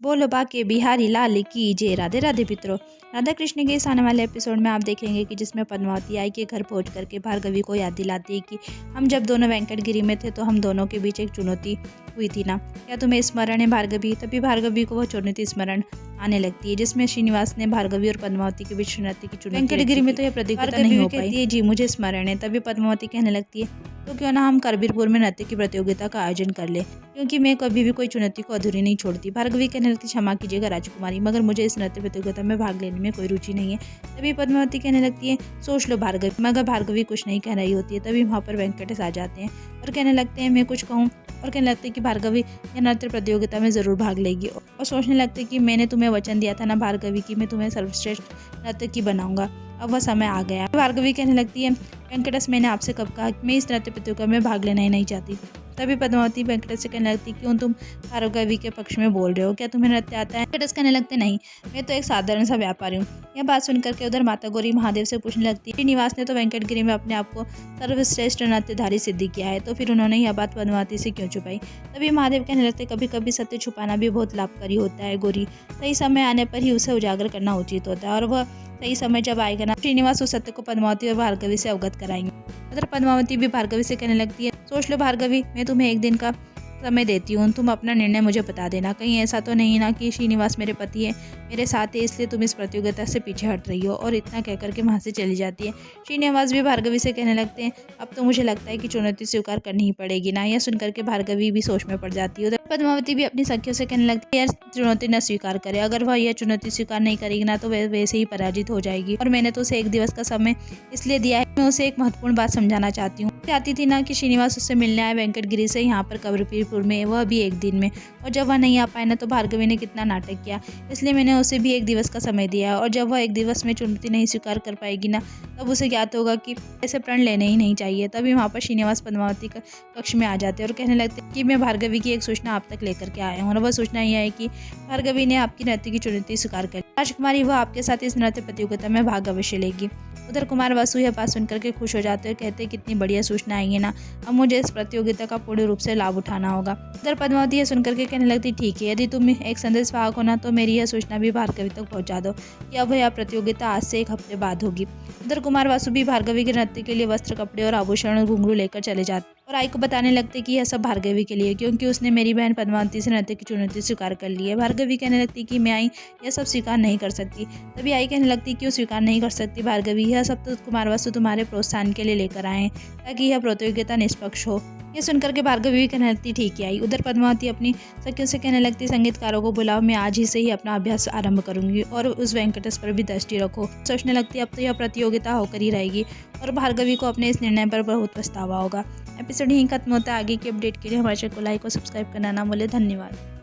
बोलो बाके बिहारी लाल की जय। राधे राधे पितरों। राधा कृष्ण के इस आने वाले एपिसोड में आप देखेंगे कि जिसमें पद्मावती आई के घर पहुंच करके भार्गवी को याद दिलाती है कि हम जब दोनों वेंकटगिरी में थे तो हम दोनों के बीच एक चुनौती हुई थी ना, क्या तुम्हें स्मरण है भार्गवी। तभी भार्गवी को वह चुनौती स्मरण आने लगती है जिसमें श्रीनिवास ने भार्गवी और पद्मावती के बीच चुनौती की चुनौती वेंकटगिरी में तो यह प्रतियोगिता नहीं हो पाई। जी मुझे स्मरण है। तभी पद्मावती कहने लगती है तो क्यों ना हम करबीरपुर में नृत्य की प्रतियोगिता का आयोजन कर ले, क्योंकि मैं कभी भी कोई चुनौती को अधूरी नहीं छोड़ती। भार्गवी कहने लगती क्षमा कीजिएगा राजकुमारी, मगर मुझे इस नृत्य प्रतियोगिता में भाग लेने में कोई रुचि नहीं है। तभी पद्मावती कहने लगती है सोच लो भार्गवी, मगर भार्गवी कुछ नहीं कह रही होती है। तभी वहाँ पर वेंकटेश आ जाते हैं और कहने लगते हैं मैं कुछ कहूँ, और कहने लगते हैं कि भार्गवी यह नृत्य प्रतियोगिता में ज़रूर भाग लेगी, और सोचने लगते कि मैंने तुम्हें वचन दिया था ना भार्गवी कि मैं तुम्हें सर्वश्रेष्ठ नृत्य की बनाऊंगा, अब वह समय आ गया। भार्गवी कहने लगती है वेंकटेश मैंने आपसे कब कहा कि मैं इस नृत्य प्रतियोगिता में भाग लेना ही नहीं चाहती। तभी पद्मावती वेंकटेश से कहने लगती क्यों तुम भार्गवी के पक्ष में बोल रहे हो, क्या तुम्हें नृत्य आता है। वेंकटेश कहने लगते नहीं, मैं तो एक साधारण सा व्यापारी हूँ। यह बात सुनकर के उधर माता गौरी महादेव से पूछने लगती श्रीनिवास ने तो वेंकटगिरी में अपने आप को सर्वश्रेष्ठ नृत्यधारी सिद्ध किया है, तो फिर उन्होंने यह बात पद्मावती से क्यों छुपाई। तभी महादेव कहने लगते कभी कभी सत्य छुपाना भी बहुत लाभकारी होता है गौरी, सही समय आने पर ही उसे उजागर करना उचित होता है, और वह सही समय जब आएगा ना श्रीनिवास उस सत्य को पद्मावती और भार्गवी से अवगत कराएंगे। उधर पद्मावती भी भार्गवी से कहने लगती है सोच लो भार्गवी, मैं तुम्हें एक दिन का समय देती हूँ, तुम अपना निर्णय मुझे बता देना। कहीं ऐसा तो नहीं ना कि श्रीनिवास मेरे पति है, मेरे साथ है, इसलिए तुम इस प्रतियोगिता से पीछे हट रही हो। और इतना कहकर के वहाँ से चली जाती है। श्रीनिवास भी भार्गवी से कहने लगते हैं अब तो मुझे लगता है कि चुनौती स्वीकार करनी ही पड़ेगी ना। यह सुनकर के भार्गवी भी सोच में पड़ जाती है। उधर पद्मावती भी अपनी सखियों से कहने लगती है यार चुनौती न स्वीकार करे, अगर वह यह चुनौती स्वीकार नहीं करेगी ना तो वह वैसे ही पराजित हो जाएगी, और मैंने तो उसे एक दिवस का समय इसलिए दिया है, मैं उसे एक महत्वपूर्ण बात समझाना चाहती हूँ। चाहती थी ना कि श्रीनिवास उससे मिलने आए वेंकटगिरी से यहाँ पर करबीरपुर में, वह भी एक दिन में, और जब वह नहीं आ पाए ना तो भार्गवी ने कितना नाटक किया, इसलिए मैंने उसे भी एक दिवस का समय दिया है, और जब वह एक दिवस में चुनौती नहीं स्वीकार कर पाएगी ना तब उसे ज्ञात होगा कि ऐसे प्रण लेने ही नहीं चाहिए। तभी वहाँ पर श्रीनिवास पद्मावती का कक्ष में आ जाते हैं और कहने लगते हैं कि मैं भार्गवी की एक सूचना आप तक लेकर के आया हूँ, और वह सूचना यह है कि भार्गवी ने आपकी नृत्य की चुनौती स्वीकार कर ली। राजकुमारी वह आपके साथ इस नृत्य प्रतियोगिता में भाग अवश्य लेगी। उधर कुमार वासु यह बात सुनकर के खुश हो जाते हैं, कहते हैं कितनी बढ़िया सूचना आई है ना, अब मुझे इस प्रतियोगिता का पूर्ण रूप से लाभ उठाना होगा। उधर पद्मावती यह सुनकर के कहने लगती ठीक है, यदि तुम एक संदेश वाहक हो ना तो मेरी यह सूचना भी भार्गवी तक पहुंचा दो कि अब यह प्रतियोगिता आज से एक हफ्ते बाद होगी। उधर कुमार वासु भी भार्गवी के नृत्य के लिए वस्त्र, कपड़े और आभूषण और घुंघरू लेकर चले जाते और आई को बताने लगते कि यह सब भार्गवी के लिए, क्योंकि उसने मेरी बहन पद्मावती से नृत्य की चुनौती स्वीकार कर ली है। भार्गवी कहने लगती कि मैं आई यह सब स्वीकार नहीं कर सकती। तभी आई कहने लगती क्यों स्वीकार नहीं कर सकती भार्गवी, यह सब तो कुमार वासु तुम्हारे प्रोत्साहन के लिए लेकर आए हैं ताकि यह प्रतियोगिता निष्पक्ष हो। ये सुनकर के भार्गवी भी कहने लगती ठीक है आई। उधर पद्मावती अपनी सखियों से कहने लगती संगीतकारों को बुलाओ, मैं आज ही से ही अपना अभ्यास आरंभ करूंगी, और उस वेंकटेश पर भी दृष्टि रखो। सोचने लगती अब तो यह प्रतियोगिता होकर ही रहेगी, और भार्गवी को अपने इस निर्णय पर बहुत पछतावा होगा। एपिसोड यहीं खत्म होता है। आगे की अपडेट के लिए हमारे चैनल को लाइक और सब्सक्राइब करना ना भूलें। धन्यवाद।